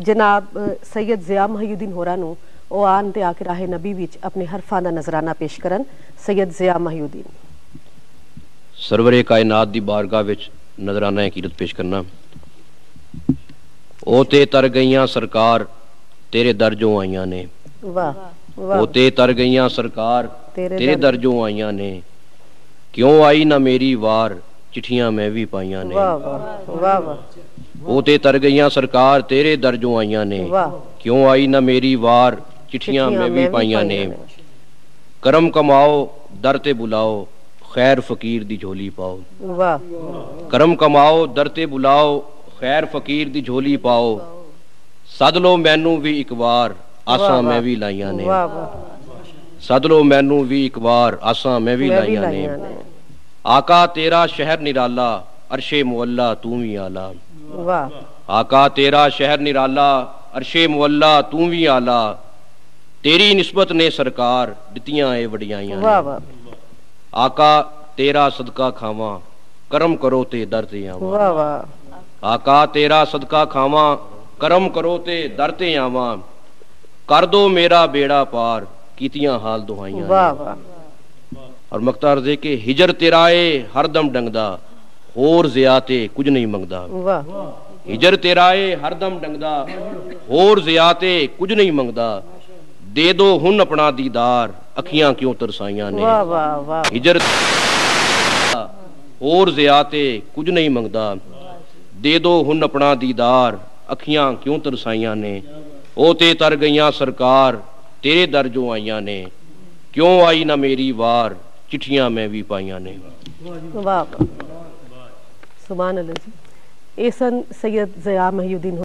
जनाब सैयद ज़िया महिउद्दीन होरा नूं ओ आन ते आके राहे नबी विच अपने हरफां दा नजराना पेश करन। सैयद ज़िया महिउद्दीन। सरवरे कायनात दी बारगाह विच नजराना अकीदत पेश करना। ओ ते तर गईयां सरकार तेरे दर्जों आईयां ने। वाह वाह। ओ ते तर गईयां सरकार तेरे दर्जों आईयां ने। क्यों आई ना मेरी वार चिट्ठियां मैं भी पाइयां ने। वाह वाह वाह वाह। ओ ते तर गईयां सरकार तेरे दर्जों आईयां ने। क्यों आई ना मेरी वार चिट्ठियां मैं भी पाइयां ने। करम कमाओ दर ते बुलाओ खैर फकीर दी झोली पाओ। वाह। करम कमाओ दर ते बुलाओ खैर फकीर दी झोली पाओ। सद लो मैनू भी एक बार आसां मैं भी लाइयां ने। सद लो मैनू भी एक बार आसां मैं भी लाइयां ने। आका तेरा शहर निराला अरशे मुअल्ला तू भी आला। वाह। आका तेरा शहर निराला अरशे मुअल्ला तू भी आला। तेरी निस्बत ने सरकार दित्तियां ए वडियाइयां ने। आका तेरा सदका खावां करम करो ते दर ते आवां। आका तेरा सदका खावां करम करो ते दर ते आवां। कर दो मेरा बेड़ा पार कीतियां हाल दुहाइयां ने। और मकता अर्ज़ है कि हिजर तेरा ए हरदम डंगदा होर ज़िया ते कुछ नहीं मंगदा। हिजर तेरा ए हरदम डंगदा होर ज़िया ते कुछ नहीं मंगदा। दे दो हुन अपना दीदार अखियां क्यों तरसाइयां ने। हिजर होर ज़िया ते कुछ नहीं मंगदा। दे दो हुन अपना दीदार अखियां क्यों तरसाइयां ने। ओ ते तर गईयां सरकार तेरे दर्जों आईयां ने। क्यों आई ना मेरी वार चिट्ठियां मैं भी पाइयां ने। वाह सुभान अल्लाह जी। ए सन सैयद ज़िया महिउद्दीन।